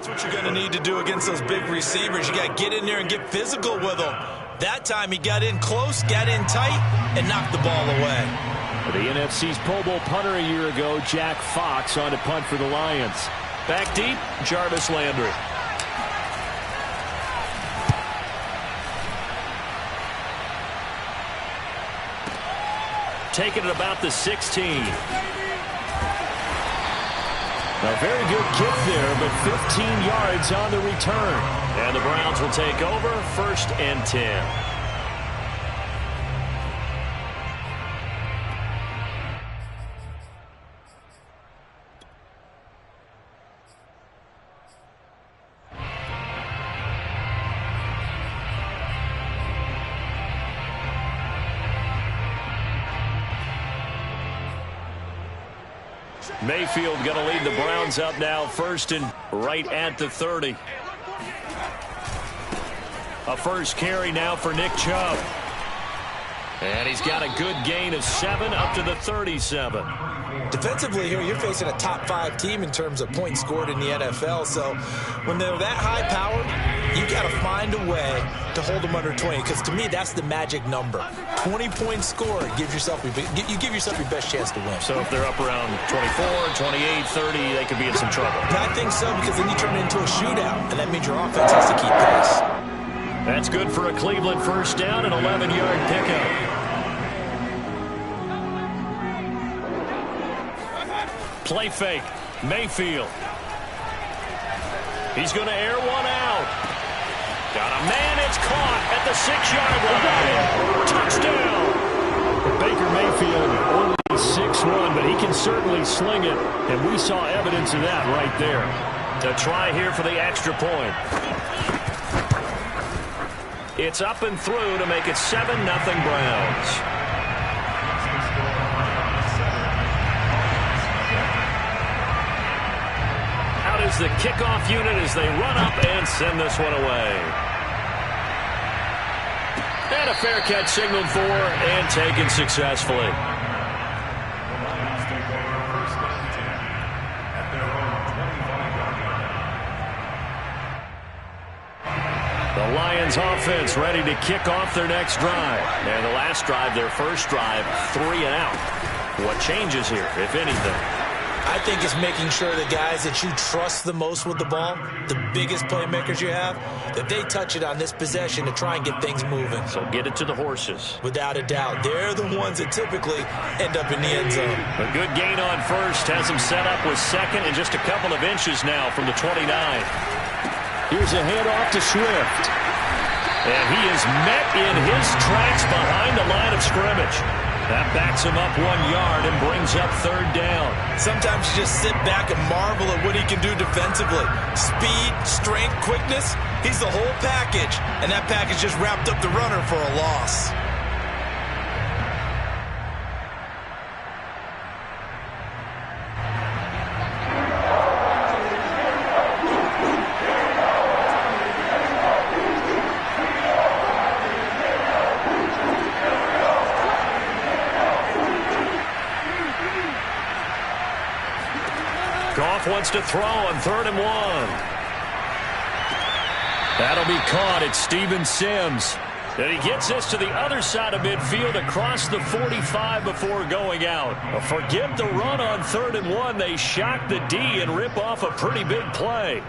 That's what you're going to need to do against those big receivers. You got to get in there and get physical with them. That time he got in close, got in tight, and knocked the ball away. The NFC's Pro Bowl punter a year ago, Jack Fox, on to punt for the Lions. Back deep, Jarvis Landry. Taking it about the 16. A very good kick there, but 15 yards on the return. And the Browns will take over, 1st and 10. Mayfield going to lead the Browns up now, 1st and right at the 30. A first carry now for Nick Chubb. And he's got a good gain of 7 up to the 37. Defensively here, you're facing a top 5 team in terms of points scored in the NFL. So when they're that high powered, you got to find a way to hold them under 20. Because to me, that's the magic number. 20 points scored, you give yourself your best chance to win. So if they're up around 24, 28, 30, they could be in some trouble. I think so, because then you turn it into a shootout, and that means your offense has to keep pace. That's good for a Cleveland first down and 11-yard pickup. Play fake. Mayfield. He's going to air one out. Got a man. It's caught at the 6-yard line. Touchdown. Baker Mayfield only 6'1", but he can certainly sling it, and we saw evidence of that right there. To try here for the extra point. It's up and through to make it 7-0 Browns. Out is the kickoff unit as they run up and send this one away. And a fair catch signaled for and taken successfully. The Lions offense ready to kick off their next drive. And the last drive, their first drive, 3 and out. What changes here, if anything? I think it's making sure the guys that you trust the most with the ball, the biggest playmakers you have, that they touch it on this possession to try and get things moving. So get it to the horses. Without a doubt. They're the ones that typically end up in the end zone. A good gain on first has them set up with second and just a couple of inches now from the 29. Here's a handoff to Swift. And he is met in his tracks behind the line of scrimmage. That backs him up 1 yard and brings up 3rd down. Sometimes you just sit back and marvel at what he can do defensively. Speed, strength, quickness, he's the whole package. And that package just wrapped up the runner for a loss. Goff wants to throw on 3rd and 1. That'll be caught. It's Steven Sims. And he gets this to the other side of midfield across the 45 before going out. Forget the run on 3rd and 1. They shock the D and rip off a pretty big play.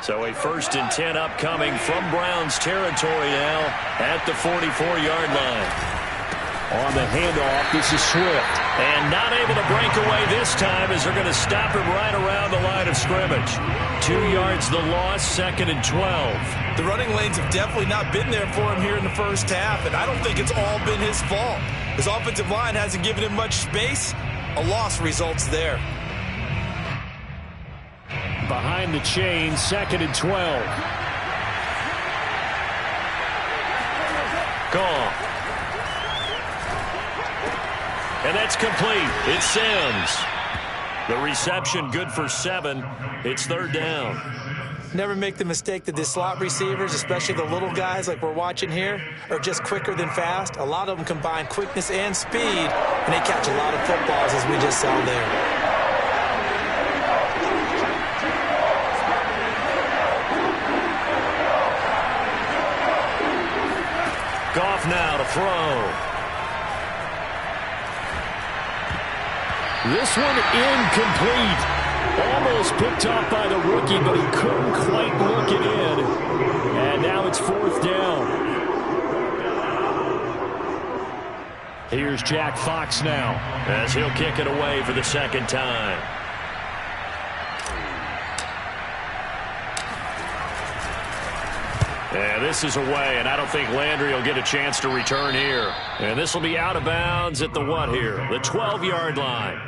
So a 1st and 10 upcoming from Browns territory now at the 44-yard line. On the handoff, this is Swift. And not able to break away this time as they're going to stop him right around the line of scrimmage. 2 yards the loss, 2nd and 12. The running lanes have definitely not been there for him here in the first half, and I don't think it's all been his fault. His offensive line hasn't given him much space. A loss results there. Behind the chain, 2nd and 12. Gone. And that's complete. It's Sims. The reception good for 7. It's 3rd down. Never make the mistake that the slot receivers, especially the little guys like we're watching here, are just quicker than fast. A lot of them combine quickness and speed, and they catch a lot of footballs as we just saw there. off now to throw. This one incomplete. Almost picked off by the rookie, but he couldn't quite look it in. And now it's 4th down. Here's Jack Fox now, as he'll kick it away for the second time. And this is away, and I don't think Landry will get a chance to return here. And this will be out of bounds at the what here? The 12-yard line.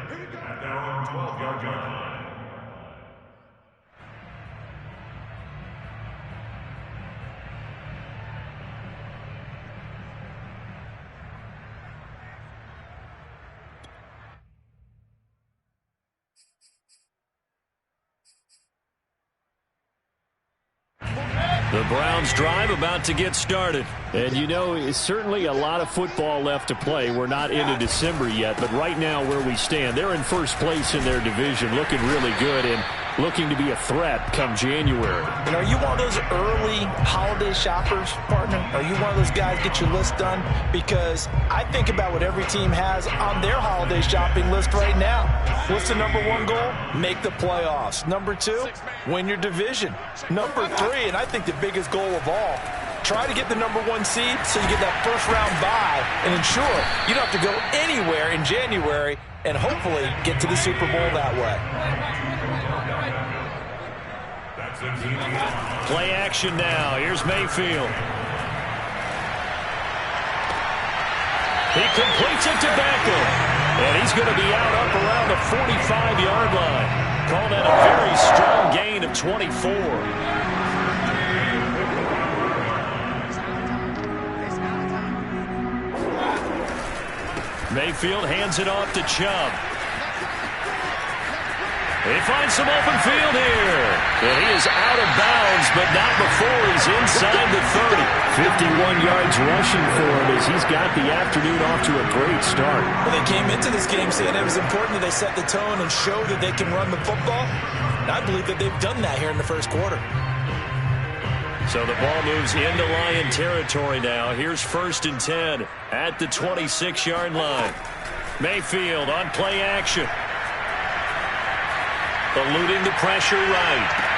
The Browns drive about to get started. And you know, it's certainly a lot of football left to play. We're not into December yet, but right now where we stand, they're in first place in their division, looking really good and looking to be a threat come January. And are you one of those early holiday shoppers, partner? Are you one of those guys get your list done? Because I think about what every team has on their holiday shopping list right now. What's the number 1 goal? Make the playoffs. Number 2, win your division. Number 3, and I think the biggest goal of all, try to get the number 1 seed so you get that first-round bye and ensure you don't have to go anywhere in January and hopefully get to the Super Bowl that way. Play action now. Here's Mayfield. He completes it to Beckham. And he's going to be out up around the 45-yard line. Call that a very strong gain of 24. Mayfield hands it off to Chubb. He finds some open field here. And he is out of bounds, but not before he's inside the 30. 51 yards rushing for him as he's got the afternoon off to a great start. Well, they came into this game saying it was important that they set the tone and show that they can run the football. And I believe that they've done that here in the first quarter. So the ball moves into Lion territory now. Here's 1st and 10 at the 26-yard line. Mayfield on play action. Eluding the pressure right.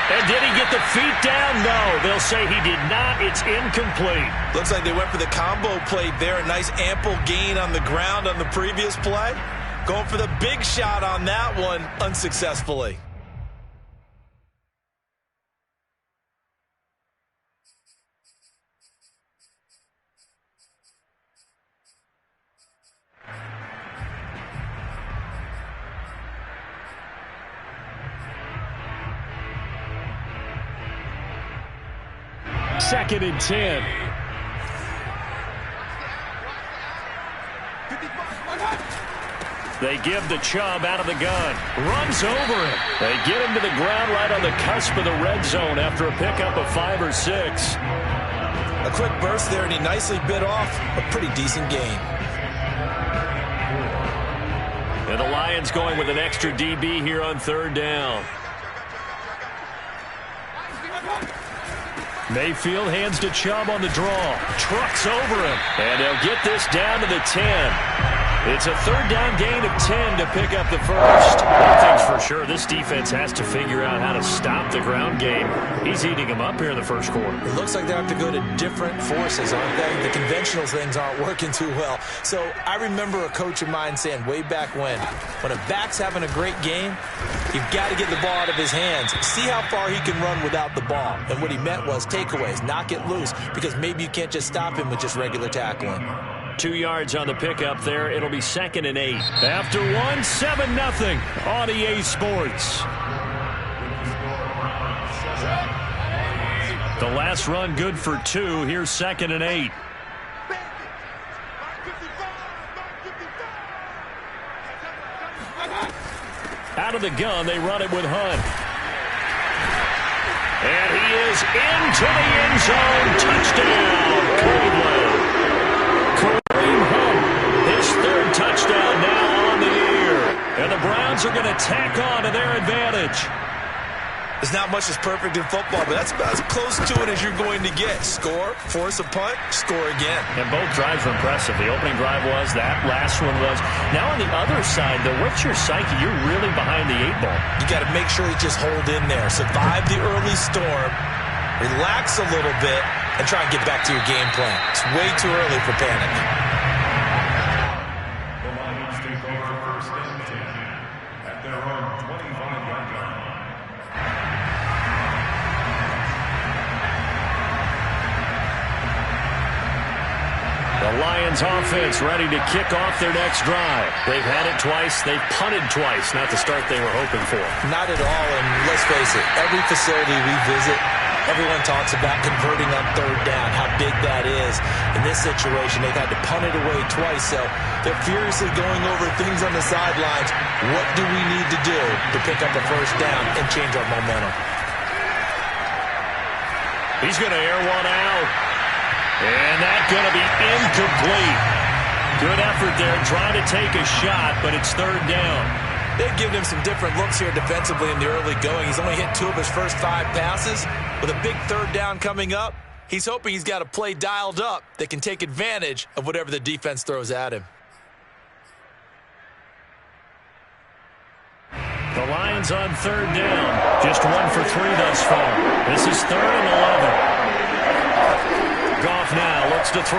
And did he get the feet down? No, they'll say he did not. It's incomplete. Looks like they went for the combo play there. A nice ample gain on the ground on the previous play. Going for the big shot on that one unsuccessfully. Second and 10. They give the Chubb out of the gun. Runs over him. They get him to the ground right on the cusp of the red zone after a pickup of 5 or 6. A quick burst there, and he nicely bit off a pretty decent gain. And the Lions going with an extra DB here on 3rd down. Mayfield hands to Chubb on the draw. Trucks over him. And they'll get this down to the 10. It's a 3rd down gain of 10 to pick up the first. One thing's for sure, this defense has to figure out how to stop the ground game. He's eating them up here in the first quarter. It looks like they have to go to different forces, aren't they? The conventional things aren't working too well. So I remember a coach of mine saying way back when a back's having a great game, you've got to get the ball out of his hands. See how far he can run without the ball. And what he meant was takeaways, knock it loose, because maybe you can't just stop him with just regular tackling. 2 yards on the pickup there. It'll be 2nd and 8. After 1, 7-0 on EA Sports. The last run good for 2. Here's 2nd and 8. Out of the gun, they run it with Hunt. And he is into the end zone. Touchdown, Cleveland. His 3rd touchdown now on the year. And the Browns are going to tack on to their advantage. There's not much that's perfect in football, but that's about as close to it as you're going to get. Score, force a punt, score again. And both drives were impressive. The opening drive was, that last one was. Now on the other side, though, what's your psyche? You're really behind the 8 ball. You got to make sure you just hold in there. Survive the early storm, relax a little bit, and try and get back to your game plan. It's way too early for panic. The Lions take over first and 10 at their own 25-yard line. The Lions offense ready to kick off their next drive. They've had it twice. They've punted twice. Not the start they were hoping for. Not at all, and let's face it, every facility we visit, everyone talks about converting on third down, how big that is. In this situation, they've had to punt it away twice, so they're furiously going over things on the sidelines. What do we need to do to pick up a first down and change our momentum? He's going to air one out. And that's going to be incomplete. Good effort there, trying to take a shot, but it's third down. They've given him some different looks here defensively in the early going. He's only hit 2 of his first 5 passes. With a big third down coming up, he's hoping he's got a play dialed up that can take advantage of whatever the defense throws at him. The Lions on third down. Just 1 for 3 thus far. This is 3rd and 11. Goff now looks to throw.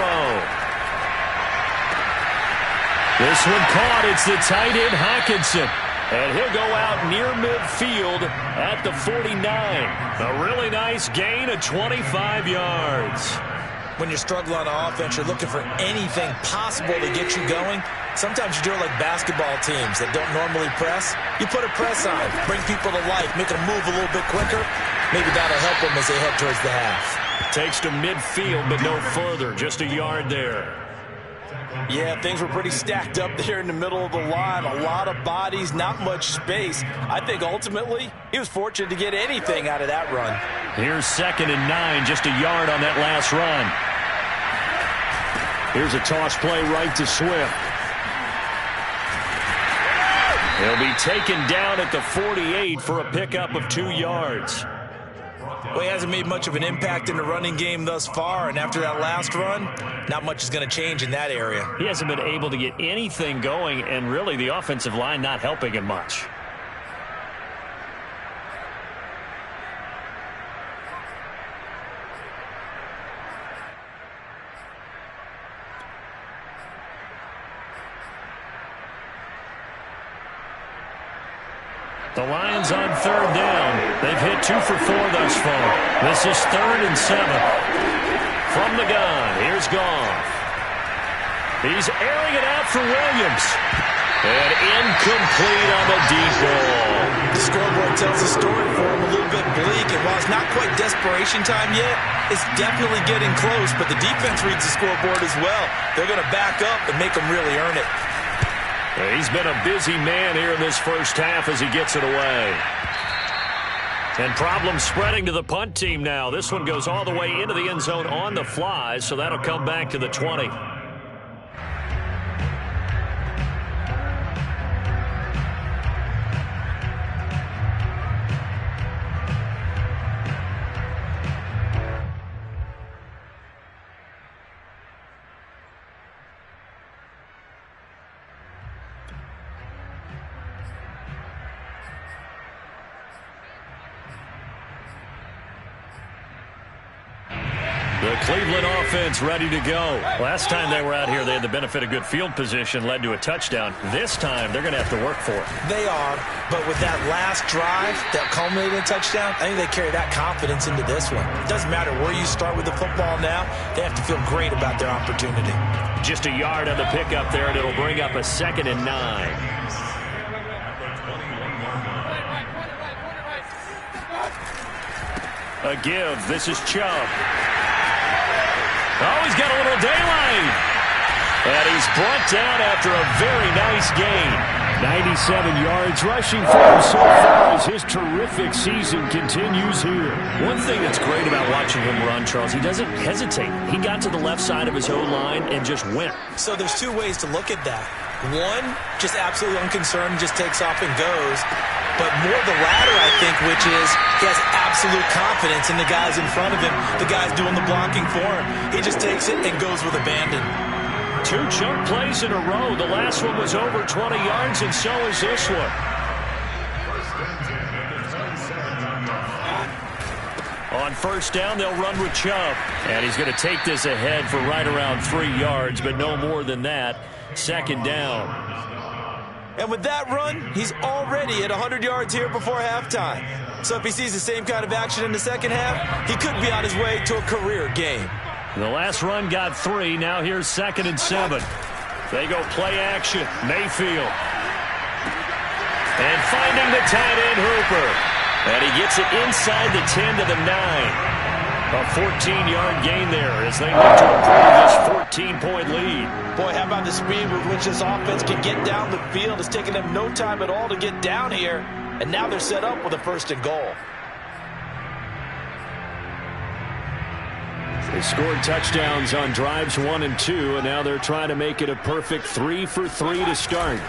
This one caught. It's the tight end, Hockenson. And he'll go out near midfield at the 49. A really nice gain of 25 yards. When you're struggling on offense, you're looking for anything possible to get you going. Sometimes you do it like basketball teams that don't normally press. You put a press on, bring people to life, make them move a little bit quicker. Maybe that'll help them as they head towards the half. Takes to midfield, but no further. Just a yard there. Yeah, things were pretty stacked up there in the middle of the line. A lot of bodies, not much space. I think ultimately he was fortunate to get anything out of that run. Here's 2nd and 9, just a yard on that last run. Here's a toss play right to Swift. He'll be taken down at the 48 for a pickup of 2 yards. Well, he hasn't made much of an impact in the running game thus far, and after that last run, not much is going to change in that area. He hasn't been able to get anything going, and really the offensive line not helping him much. The Lions on third down. They've hit 2 for 4 thus far. This is 3rd and 7. From the gun, here's Goff. He's airing it out for Williams. And incomplete on the deep ball. The scoreboard tells the story for him a little bit bleak, and while it's not quite desperation time yet, it's definitely getting close, but the defense reads the scoreboard as well. They're going to back up and make them really earn it. He's been a busy man here in this first half as he gets it away. And problems spreading to the punt team now. This one goes all the way into the end zone on the fly, so that'll come back to the 20. The Cleveland offense ready to go. Last time they were out here, they had the benefit of good field position, led to a touchdown. This time, they're going to have to work for it. They are, but with that last drive that culminated in a touchdown, I think they carry that confidence into this one. It doesn't matter where you start with the football now. They have to feel great about their opportunity. Just a yard on the pickup there, and it'll bring up a 2nd and 9. A give. This is Chubb. Oh, he's got a little daylight. And he's brought down after a very nice gain. 97 yards rushing for him so far as his terrific season continues here. One thing that's great about watching him run, Charles, he doesn't hesitate. He got to the left side of his O-line and just went. So there's two ways to look at that. One, just absolutely unconcerned, just takes off and goes. But more the latter, I think, which is he has absolute confidence in the guys in front of him, the guys doing the blocking for him. He just takes it and goes with abandon. 2 chunk plays in a row. The last one was over 20 yards, and so is this one. On first down, they'll run with Chubb. And he's going to take this ahead for right around 3 yards, but no more than that. Second down. And with that run, he's already at 100 yards here before halftime. So if he sees the same kind of action in the second half, he could be on his way to a career game. The last run got 3. Now here's 2nd and 7. They go play action. Mayfield. And finding the tight end Hooper. And he gets it inside the 10 to the 9. A 14-yard gain there as they look to improve this 14-point lead. Boy, how about the speed with which this offense can get down the field? It's taken them no time at all to get down here. And now they're set up with a 1st and goal. They scored touchdowns on drives 1 and 2, and now they're trying to make it a perfect 3 for 3 to start.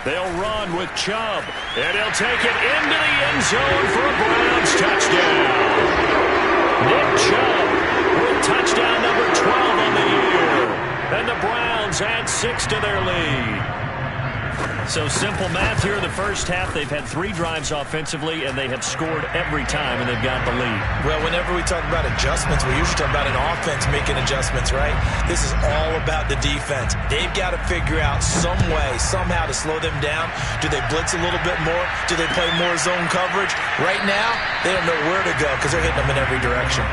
They'll run with Chubb, and he'll take it into the end zone for a Browns touchdown. Nick Chubb with touchdown number 12 on the year. And the Browns add 6 to their lead. So simple math here in the first half. They've had 3 drives offensively, and they have scored every time, and they've got the lead. Well, whenever we talk about adjustments, we usually talk about an offense making adjustments, right? This is all about the defense. They've got to figure out some way, somehow to slow them down. Do they blitz a little bit more? Do they play more zone coverage? Right now, they don't know where to go because they're hitting them in every direction.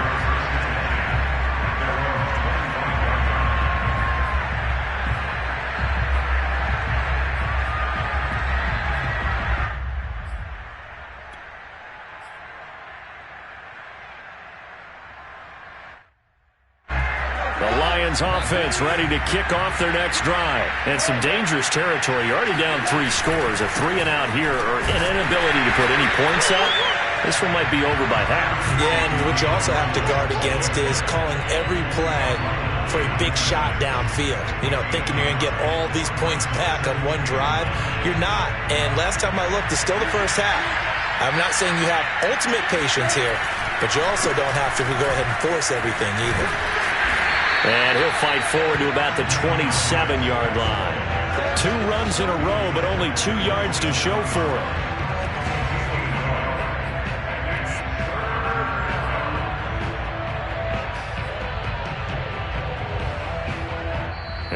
Offense ready to kick off their next drive. And some dangerous territory. You're already down 3 scores. A 3 and out here, or an inability to put any points up. This one might be over by half. Yeah, and what you also have to guard against is calling every play for a big shot downfield. You know, thinking you're going to get all these points back on one drive. You're not. And last time I looked, it's still the first half. I'm not saying you have ultimate patience here, but you also don't have to go ahead and force everything either. And he'll fight forward to about the 27-yard line. 2 runs in a row, but only 2 yards to show for it.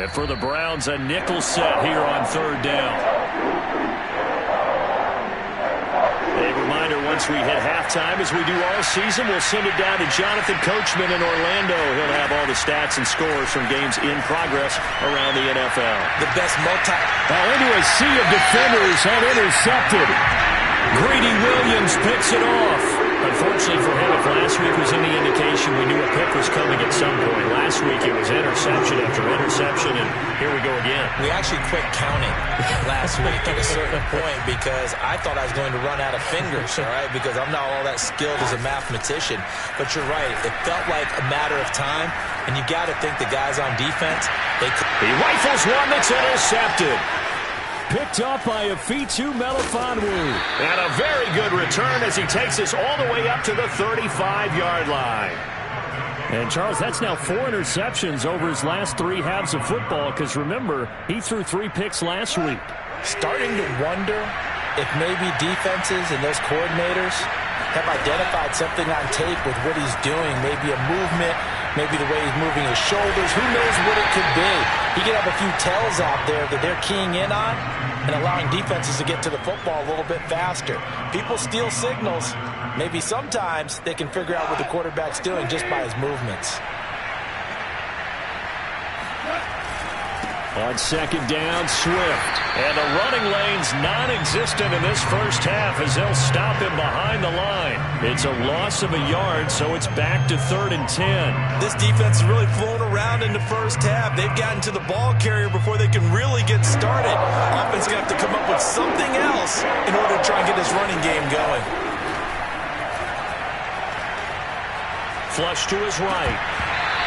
And for the Browns, a nickel set here on 3rd down. A reminder, once we hit halftime, as we do all season, we'll send it down to Jonathan Coachman in Orlando. He'll have all the stats and scores from games in progress around the NFL. The best Now into a sea of defenders have intercepted. Greedy Williams picks it off. Unfortunately for him, if last week was any indication, we knew a pick was coming at some point. Last week it was interception after interception, and here we go again. We actually quit counting last week at a certain point because I thought I was going to run out of fingers, all right, because I'm not all that skilled as a mathematician. But you're right. It felt like a matter of time, and you got to think the guys on defense, he rifles one that's intercepted. Picked up by Afitu Melifonwu. And a very good return as he takes us all the way up to the 35-yard line. And, Charles, that's now 4 interceptions over his last 3 halves of football because, remember, he threw 3 picks last week. Starting to wonder if maybe defenses and those coordinators have identified something on tape with what he's doing, maybe a movement, maybe the way he's moving his shoulders. Who knows what it could be? He could have a few tells out there that they're keying in on and allowing defenses to get to the football a little bit faster. People steal signals. Maybe sometimes they can figure out what the quarterback's doing just by his movements. On 2nd down, Swift. And the running lane's non-existent in this first half as they'll stop him behind the line. It's a loss of a yard, so it's back to 3rd and 10. This defense has really flown around in the first half. They've gotten to the ball carrier before they can really get started. Offense is going to have to come up with with something else in order to try and get this running game going. Flush to his right.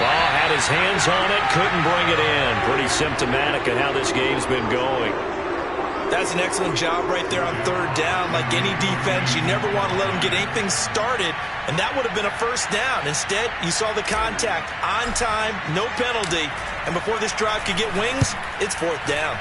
Well, had his hands on it, couldn't bring it in. Pretty symptomatic of how this game's been going. That's an excellent job right there on third down. Like any defense, you never want to let them get anything started, and that would have been a first down. Instead, you saw the contact on time, no penalty, and before this drive could get wings, it's fourth down.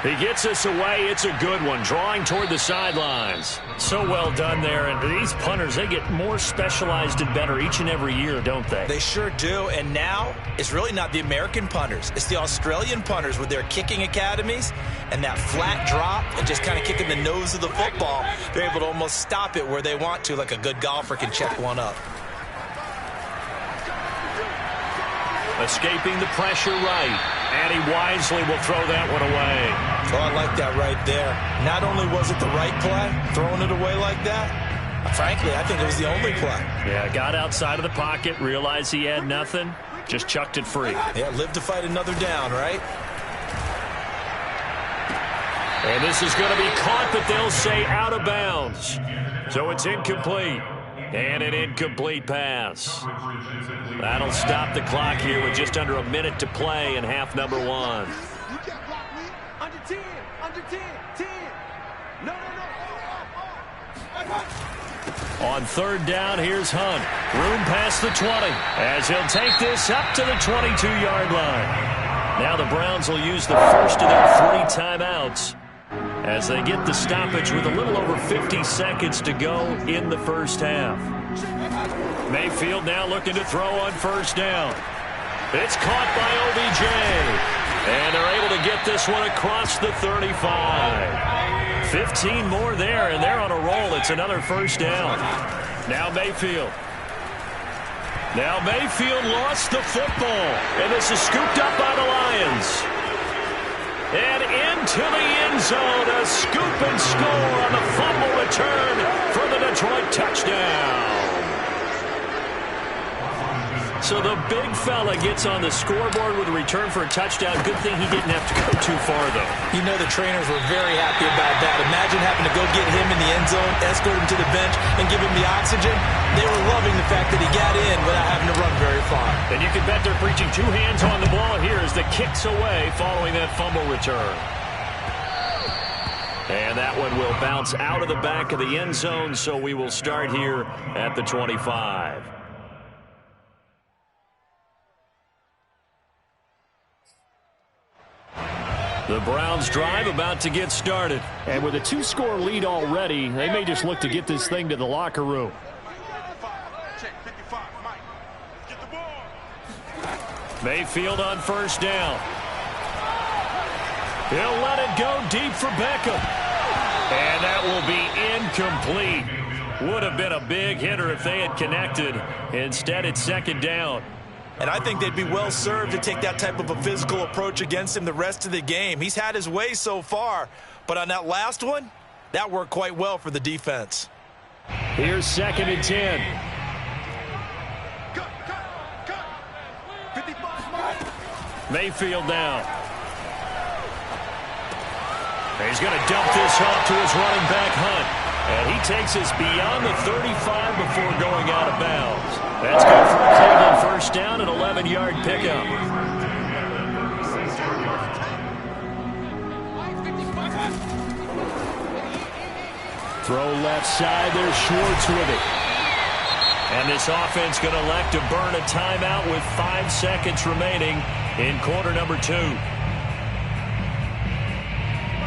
He gets us away. It's a good one, drawing toward the sidelines. So well done there. And these punters, they get more specialized and better each and every year, don't they? They sure do. And now it's really not the American punters. It's the Australian punters with their kicking academies and that flat drop and just kind of kicking the nose of the football. They're able to almost stop it where they want to, like a good golfer can check one up. Escaping the pressure right. And he wisely will throw that one away. Oh, I like that right there. Not only was it the right play, throwing it away like that, frankly, I think it was the only play. Yeah, got outside of the pocket, realized he had nothing, just chucked it free. Yeah, live to fight another down, right? And this is going to be caught, but they'll say out of bounds. So it's incomplete. And an incomplete pass. That'll stop the clock here with just under a minute to play in half number one. Under 10, under 10, 10. No. On third down, here's Hunt. Room past the 20 as he'll take this up to the 22-yard line. Now the Browns will use the first of their 3 timeouts as they get the stoppage with a little over 50 seconds to go in the first half. Mayfield now looking to throw on first down. It's caught by OBJ. And they're able to get this one across the 35. 15 more there, and they're on a roll. It's another first down. Now Mayfield. Lost the football. And this is scooped up by the Lions. And into the end zone, a scoop and score on the fumble return for the Detroit touchdown. So the big fella gets on the scoreboard with a return for a touchdown. Good thing he didn't have to go too far, though. You know the trainers were very happy about that. Imagine having to go get him in the end zone, escort him to the bench, and give him the oxygen. They were loving the fact that he got in without having to run very far. And you can bet they're preaching 2 hands on the ball here as the kick's away following that fumble return. And that one will bounce out of the back of the end zone, so we will start here at the 25. The Browns drive about to get started. And with a 2-score lead already, they may just look to get this thing to the locker room. Mayfield on first down. He'll let it go deep for Beckham. And that will be incomplete. Would have been a big hitter if they had connected. Instead, it's second down. And I think they'd be well served to take that type of a physical approach against him the rest of the game. He's had his way so far, but on that last one, that worked quite well for the defense. Here's second and 10. Mayfield now. He's going to dump this off to his running back, Hunt. And he takes us beyond the 35 before going out of bounds. That's good for a Cleveland first down, an 11-yard pickup. Throw left side, there's Schwartz with it. And this offense going to elect to burn a timeout with 5 seconds remaining in quarter number 2.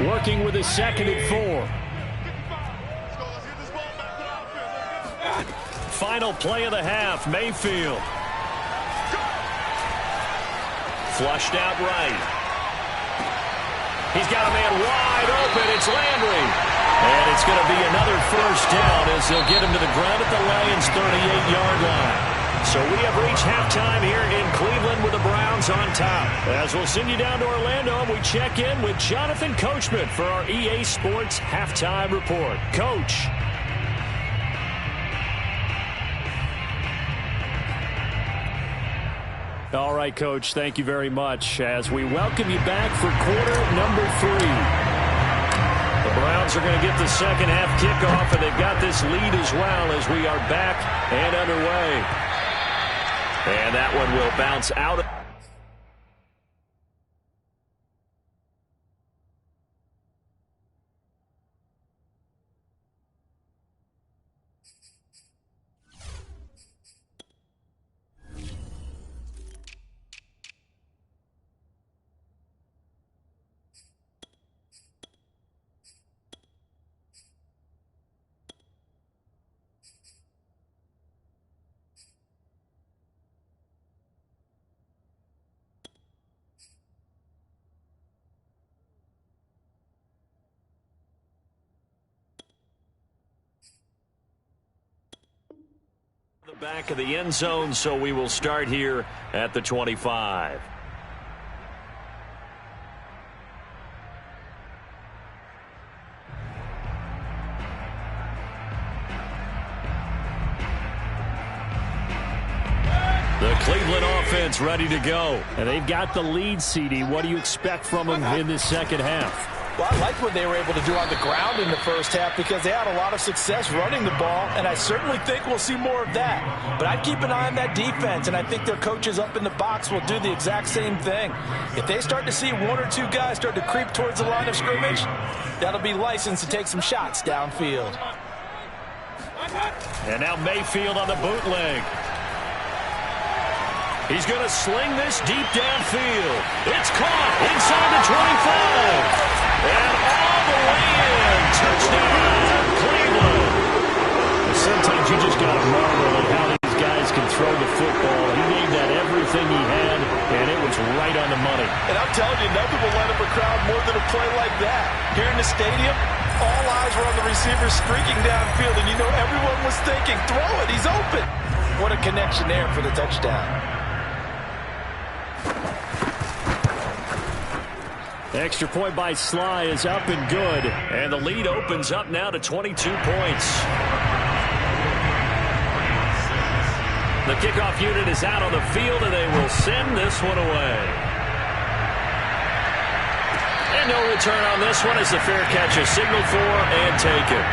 Working with a second and 4. Final play of the half, Mayfield. Flushed out right. He's got a man wide open. It's Landry. And it's going to be another first down as they'll get him to the ground at the Lions' 38-yard line. So we have reached halftime here in Cleveland with the Browns on top. As we'll send you down to Orlando, we check in with Jonathan Coachman for our EA Sports Halftime Report. Coach. All right, Coach, thank you very much as we welcome you back for quarter number 3. Browns are going to get the second half kickoff, and they've got this lead as well as we are back and underway. And that one will bounce out. The back of the end zone, so we will start here at the 25. The Cleveland offense ready to go. And they've got the lead, CD. What do you expect from them in this second half? Well, I like what they were able to do on the ground in the first half because they had a lot of success running the ball, and I certainly think we'll see more of that. But I'd keep an eye on that defense, and I think their coaches up in the box will do the exact same thing. If they start to see one or two guys start to creep towards the line of scrimmage, that'll be licensed to take some shots downfield. And now Mayfield on the bootleg. He's going to sling this deep downfield. It's caught inside the 25. And all the way in. Touchdown, Cleveland. Sometimes you just got to marvel at how these guys can throw the football. He gave that everything he had, and it was right on the money. And I'm telling you, nothing will light up a crowd more than a play like that. Here in the stadium, all eyes were on the receiver streaking downfield, and you know everyone was thinking, throw it, he's open. What a connection there for the touchdown. Extra point by Sly is up and good. And the lead opens up now to 22 points. The kickoff unit is out on the field, and they will send this one away. And no return on this one as the fair catch is signaled for and taken.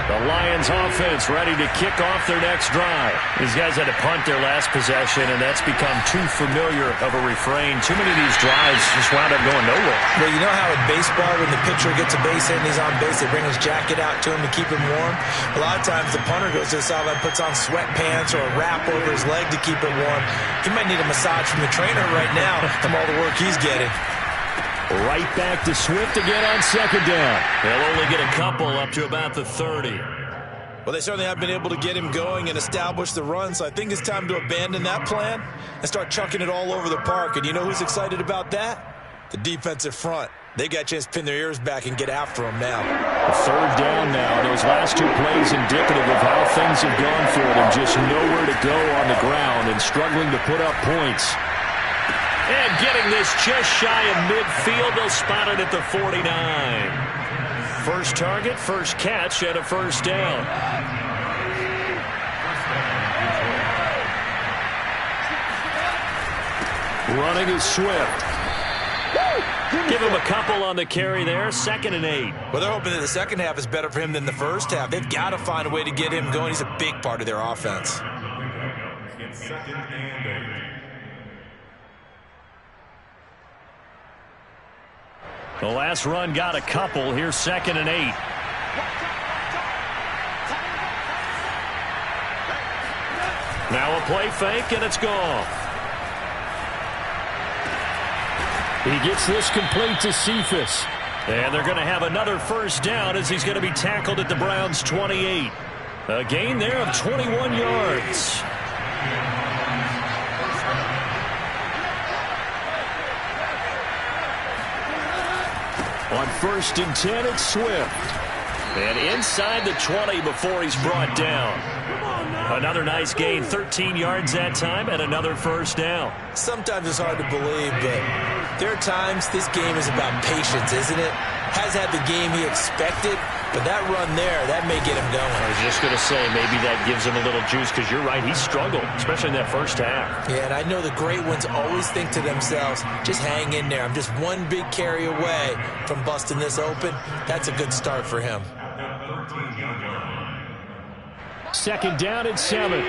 The Lions offense ready to kick off their next drive. These guys had to punt their last possession, and that's become too familiar of a refrain. Too many of these drives just wound up going nowhere. Well, you know how in baseball, when the pitcher gets a base hit and he's on base, they bring his jacket out to him to keep him warm? A lot of times the punter goes to the sideline, puts on sweatpants or a wrap over his leg to keep him warm. He might need a massage from the trainer right now from all the work he's getting. Right back to Swift again on second down. They'll only get a couple up to about the 30. Well, they certainly have been able to get him going and establish the run, so I think it's time to abandon that plan and start chunking it all over the park. And you know who's excited about that? The defensive front. They got a chance to pin their ears back and get after him now. A third down now. Those last two plays indicative of how things have gone for them. Just nowhere to go on the ground and struggling to put up points. And getting this just shy of midfield. They'll spot it at the 49. First target, first catch, and a first down. Running is Swift. Give him a couple on the carry there. 2nd and 8. Well, they're hoping that the second half is better for him than the first half. They've got to find a way to get him going. He's a big part of their offense. It's 2nd and 8. The last run got a couple. Here's 2nd and 8. Now a play fake, and it's gone. He gets this complete to Cephas. And they're going to have another first down as he's going to be tackled at the Browns' 28. A gain there of 21 yards. On 1st and 10, it's Swift. And inside the 20 before he's brought down. Another nice gain, 13 yards that time, and another first down. Sometimes it's hard to believe, but there are times this game is about patience, isn't it? Has had the game he expected, but that run there, that may get him going. I was just going to say, maybe that gives him a little juice, because you're right, he struggled, especially in that first half. Yeah, and I know the great ones always think to themselves, just hang in there. I'm just one big carry away from busting this open. That's a good start for him. Second down and 7.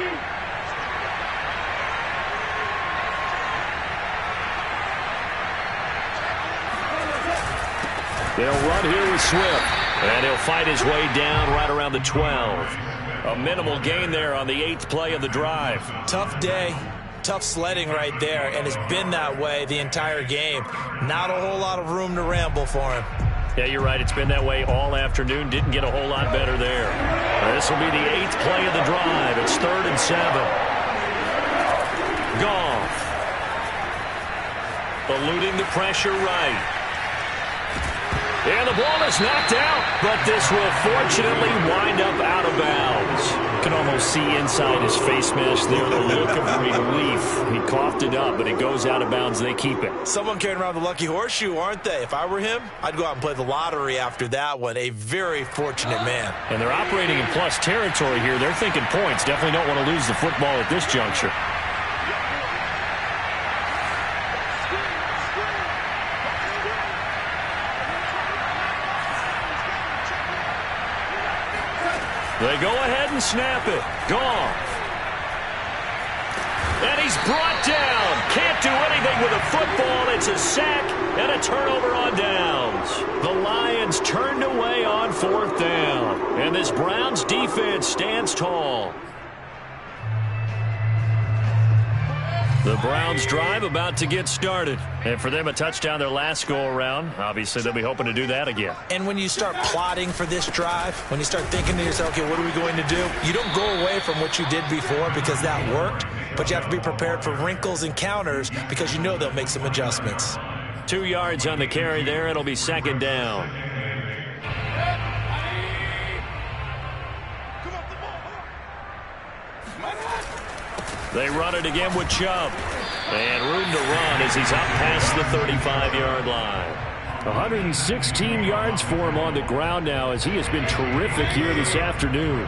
They'll run here with Swift. And he'll fight his way down right around the 12. A minimal gain there on the 8th play of the drive. Tough day. Tough sledding right there, and it's been that way the entire game. Not a whole lot of room to ramble for him. Yeah, you're right. It's been that way all afternoon. Didn't get a whole lot better there. This will be the 8th play of the drive. It's 3rd and 7. Goff. Eluding the pressure right. And the ball is knocked out, but this will fortunately wind up out of bounds. You can almost see inside his face mask there the look of relief. He coughed it up, but it goes out of bounds. They keep it. Someone carrying around the lucky horseshoe, aren't they? If I were him, I'd go out and play the lottery after that one. A very fortunate man. And they're operating in plus territory here. They're thinking points. Definitely don't want to lose the football at this juncture. They go ahead and snap it. Goff. And he's brought down. Can't do anything with a football. It's a sack and a turnover on downs. The Lions turned away on 4th down. And this Browns defense stands tall. The Browns drive about to get started. And for them, a touchdown their last go-around. Obviously, they'll be hoping to do that again. And when you start plotting for this drive, when you start thinking to yourself, okay, what are we going to do? You don't go away from what you did before because that worked, but you have to be prepared for wrinkles and counters because you know they'll make some adjustments. 2 yards on the carry there. It'll be 2nd down. They run it again with Chubb. And room to run as he's up past the 35-yard line. 116 yards for him on the ground now as he has been terrific here this afternoon.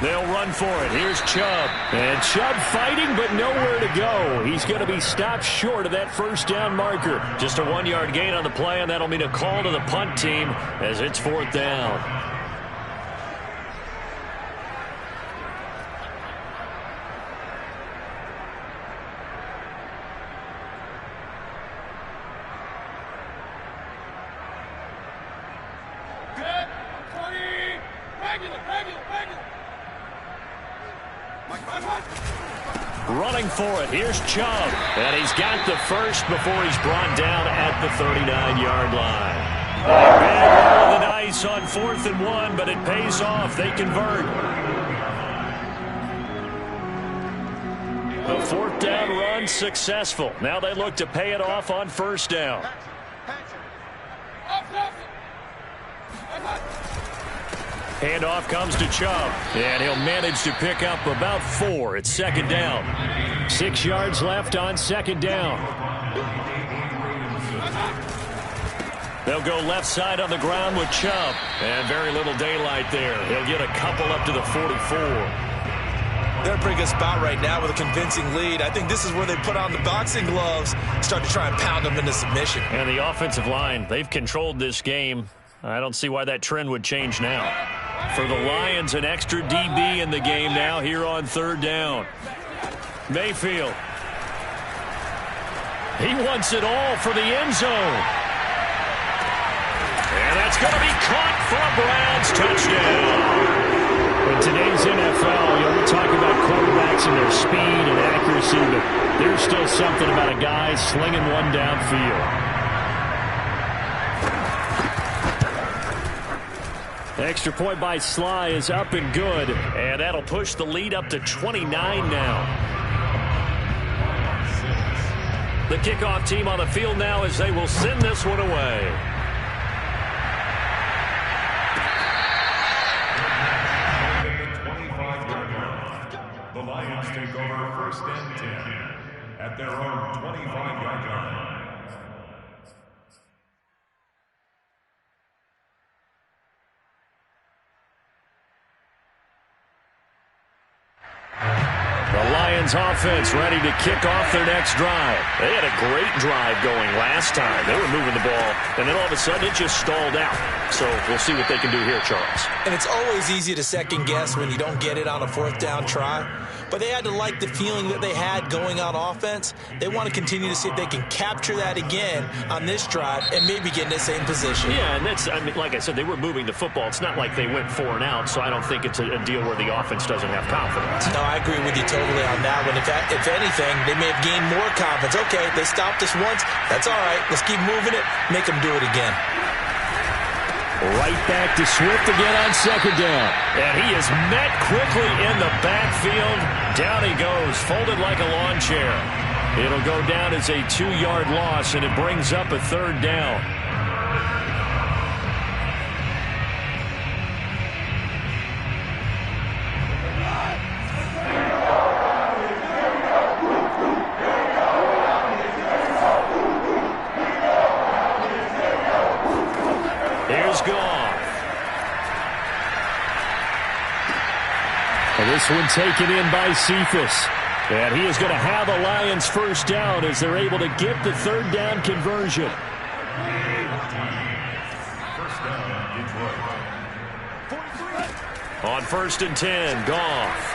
They'll run for it. Here's Chubb. And Chubb fighting, but nowhere to go. He's going to be stopped short of that first down marker. Just a 1-yard gain on the play, and that'll mean a call to the punt team as it's 4th down. Running for it. Here's Chubb. And he's got the first before he's brought down at the 39-yard line. Big roll of the dice on 4th and 1, but it pays off. They convert. The 4th down run successful. Now they look to pay it off on 1st down. Handoff comes to Chubb, and he'll manage to pick up about 4. It's 2nd down. 6 yards left on 2nd down. They'll go left side on the ground with Chubb, and very little daylight there. He'll get a couple up to the 44. They're in a pretty good spot right now with a convincing lead. I think this is where they put on the boxing gloves and start to try and pound them into submission. And the offensive line, they've controlled this game. I don't see why that trend would change now. For the Lions, an extra DB in the game now here on 3rd down. Mayfield. He wants it all for the end zone. And that's going to be caught for a Browns touchdown. In today's NFL, we talk about quarterbacks and their speed and accuracy, but there's still something about a guy slinging one downfield. Extra point by Sly is up and good. And that'll push the lead up to 29 now. The kickoff team on the field now as they will send this one away. at their own 25-yard line. The Lions offense ready to kick off their next drive. They had a great drive going last time. They were moving the ball, and then all of a sudden it just stalled out. So we'll see what they can do here, Charles. And it's always easy to second guess when you don't get it on a fourth down try. But they had to like the feeling that they had going on offense. They want to continue to see if they can capture that again on this drive and maybe get in the same position. Yeah, and that's, I mean, like I said, they were moving the football. It's not like they went 4 and out, so I don't think it's a deal where the offense doesn't have confidence. No, I agree with you totally on that one. If anything, they may have gained more confidence. Okay, they stopped us once. That's all right. Let's keep moving it. Make them do it again. Right back to Swift again on second down. And he is met quickly in the backfield. Down he goes, folded like a lawn chair. It'll go down as a 2-yard loss, and it brings up a third down. This one taken in by Cephas. And he is going to have a Lions first down as they're able to get the third down conversion. First down, Detroit. On 1st and 10, Goff.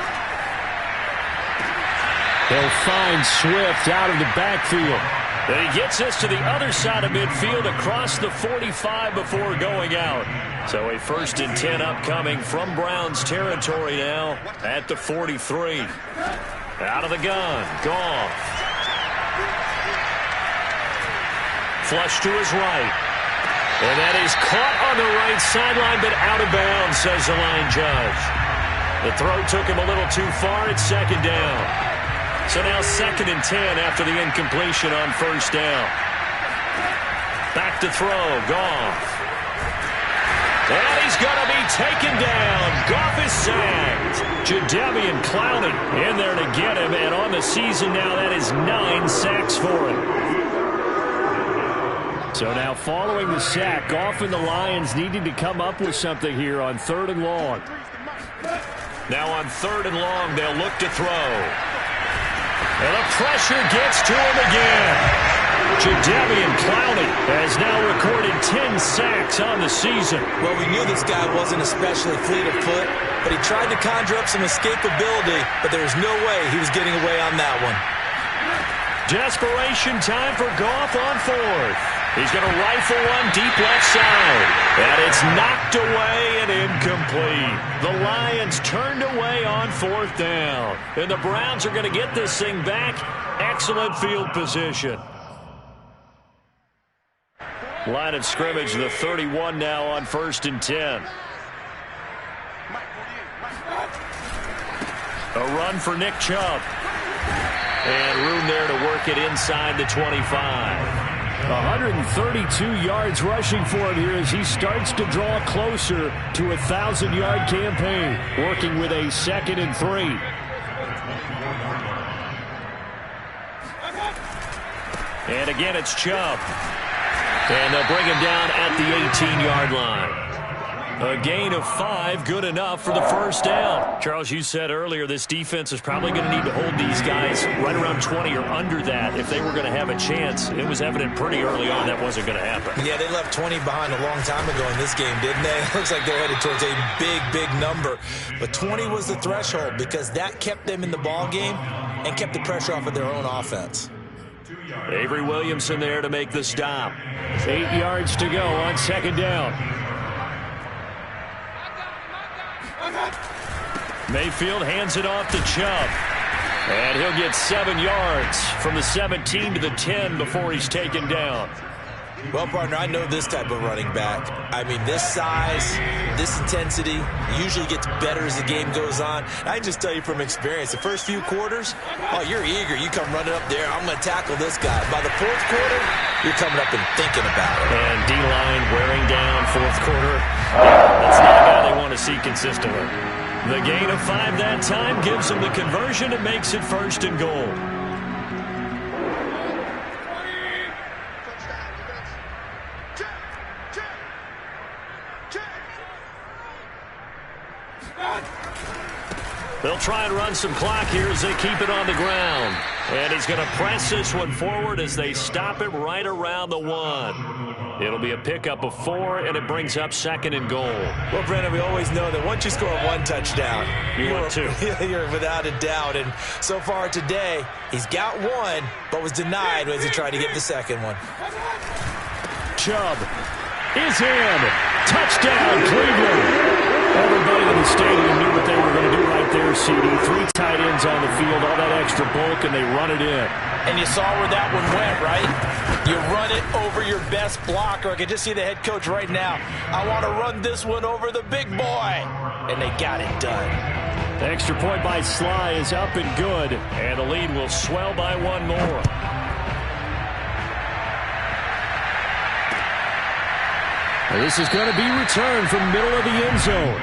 They'll find Swift out of the backfield. And he gets this to the other side of midfield across the 45 before going out. So a 1st and 10 upcoming from Browns territory now at the 43. Out of the gun, Goff. Flush to his right. And that is caught on the right sideline, but out of bounds, says the line judge. The throw took him a little too far. It's second down. So now 2nd and 10 after the incompletion on 1st down. Back to throw, Goff. And he's going to be taken down. Goff is sacked. Jadeveon Clowney in there to get him. And on the season now, that is 9 sacks for him. So now following the sack, Goff and the Lions needing to come up with something here on 3rd and long. Now on 3rd and long, they'll look to throw. And the pressure gets to him again. Jadeveon Clowney has now recorded 10 sacks on the season. Well, we knew this guy wasn't especially fleet of foot, but he tried to conjure up some escapability, but there was no way he was getting away on that one. Desperation time for Goff on 4th. He's going to rifle one deep left side. And it's knocked away and incomplete. The Lions turned away on 4th down. And the Browns are going to get this thing back. Excellent field position. Line of scrimmage, the 31 now on 1st and 10. A run for Nick Chubb. And room there to work it inside the 25. 132 yards rushing for him here as he starts to draw closer to a 1,000-yard campaign, working with a 2nd and 3. And again, it's Chubb. And they'll bring him down at the 18-yard line. A gain of 5, good enough for the first down. Charles, you said earlier this defense is probably going to need to hold these guys right around 20 or under that if they were going to have a chance. It was evident pretty early on that wasn't going to happen. Yeah, they left 20 behind a long time ago in this game, didn't they? It looks like they're headed towards a big, big number. But 20 was the threshold because that kept them in the ball game and kept the pressure off of their own offense. Avery Williamson there to make the stop. 8 yards to go on 2nd down. Mayfield hands it off to Chubb. And he'll get 7 yards from the 17 to the 10 before he's taken down. Well, partner, I know this type of running back. I mean, this size, this intensity usually gets better as the game goes on. I just tell you from experience, the first few quarters, oh, you're eager. You come running up there, I'm going to tackle this guy. By the 4th quarter, you're coming up and thinking about it. And D-line wearing down 4th quarter. Yeah, that's not a guy they want to see consistently. The gain of 5 that time gives them the conversion and makes it 1st and goal. They'll try and run some clock here as they keep it on the ground. And he's going to press this one forward as they stop it right around the 1. It'll be a pickup of 4, and it brings up 2nd and goal. Well, Brennan, we always know that once you score 1 touchdown, want 2. You're without a doubt. And so far today, he's got 1, but was denied as he tried to get the 2nd one. Chubb is in. Touchdown, Cleveland. Everybody in the stadium knew what they were going to do right there, CD. 3 tight ends on the field, all that extra bulk, and they run it in. And you saw where that one went, right? You run it over your best blocker. I can just see the head coach right now. I want to run this one over the big boy. And they got it done. The extra point by Sly is up and good. And the lead will swell by 1 more. This is going to be returned from the middle of the end zone.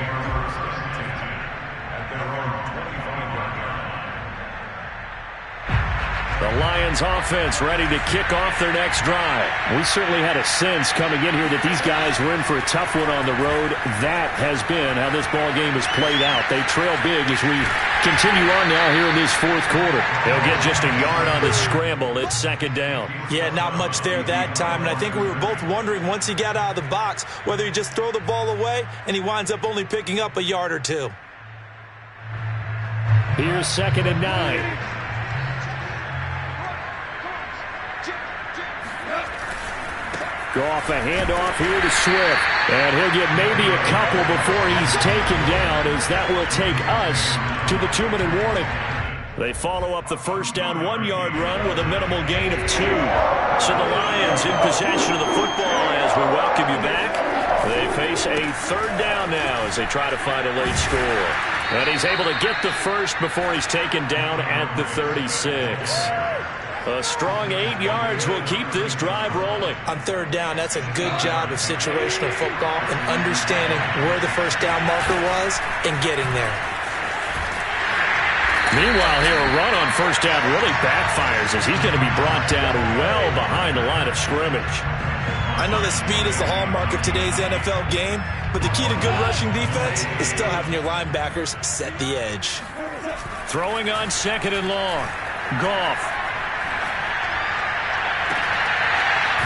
The Lions offense ready to kick off their next drive. We certainly had a sense coming in here that these guys were in for a tough one on the road. That has been how this ball game has played out. They trail big as we continue on now here in this 4th quarter. They'll get just a yard on the scramble. It's 2nd down. Yeah, not much there that time. And I think we were both wondering once he got out of the box whether he just throw the ball away and he winds up only picking up a yard or 2. Here's 2nd and 9. Goff, a handoff here to Swift. And he'll get maybe a couple before he's taken down, as that will take us to the 2-minute warning. They follow up the first down 1-yard run with a minimal gain of 2. So the Lions in possession of the football as we welcome you back. They face a 3rd down now as they try to find a late score. And he's able to get the first before he's taken down at the 36. A strong 8 yards will keep this drive rolling. On 3rd down, that's a good job of situational football and understanding where the first down marker was and getting there. Meanwhile, here a run on first down really backfires as he's going to be brought down well behind the line of scrimmage. I know that speed is the hallmark of today's NFL game, but the key to good rushing defense is still having your linebackers set the edge. Throwing on 2nd and long. Goff.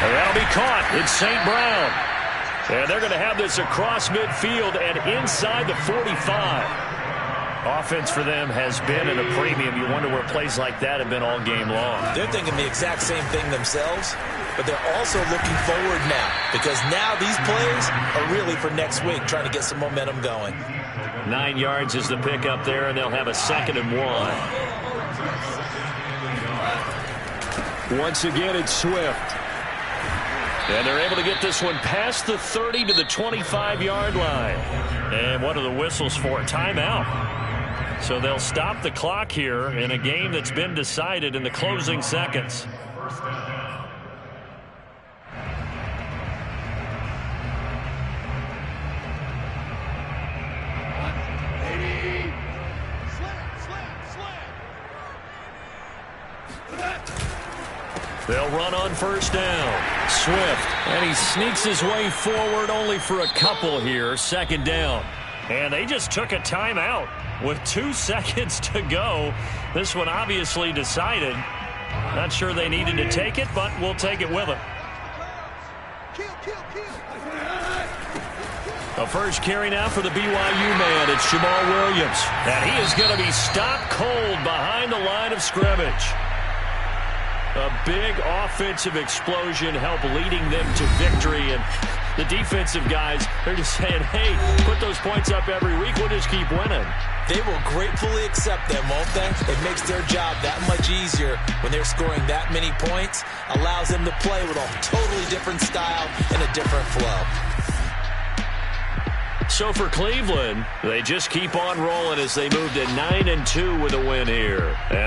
And that'll be caught. It's St. Brown. And they're going to have this across midfield and inside the 45. Offense for them has been at a premium. You wonder where plays like that have been all game long. They're thinking the exact same thing themselves, but they're also looking forward now because now these plays are really for next week, trying to get some momentum going. 9 yards is the pickup there, and they'll have a 2nd and 1. Once again, it's Swift. And they're able to get this one past the 30 to the 25-yard line. And what are the whistles for? Timeout. So they'll stop the clock here in a game that's been decided in the closing seconds. They'll run on first down. Swift, and he sneaks his way forward only for a couple here. 2nd down. And they just took a timeout with 2 seconds to go. This one obviously decided. Not sure they needed to take it, but we'll take it with them. A first carry now for the BYU man. It's Jamal Williams. And he is going to be stopped cold behind the line of scrimmage. A big offensive explosion helped leading them to victory. And the defensive guys, they're just saying, hey, put those points up every week. We'll just keep winning. They will gratefully accept them, won't they? It makes their job that much easier when they're scoring that many points. Allows them to play with a totally different style and a different flow. So for Cleveland, they just keep on rolling as they move to 9-2 with a win here. And